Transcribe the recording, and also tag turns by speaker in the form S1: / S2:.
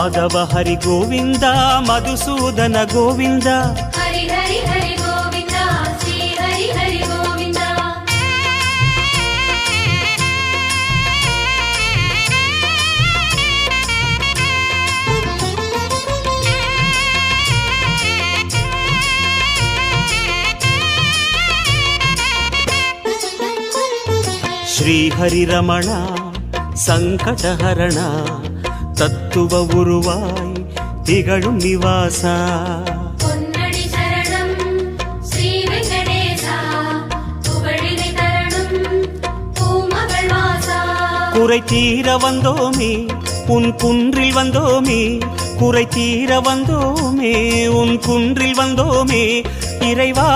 S1: மாதவ ஹரி கோவிந்தா மதுசூதன கோவிந்தா
S2: ஹரி ஹரி ஹரி கோவிந்தா ஸ்ரீ ஹரி ஹரி கோவிந்தா
S1: ஸ்ரீ ஹரி ரமணா சங்கடஹரணா தத்துவ உருவாய் திகழும் நிவாசா
S2: பொன்னடி சரணம் ஸ்ரீ வெங்கடேசா புகழினை தரணும் பூமகள் வாசா
S1: குறை தீர வந்தோமே உன் குன்றில் வந்தோமே குறை தீர வந்தோமே உன் குன்றில் வந்தோமே இறைவா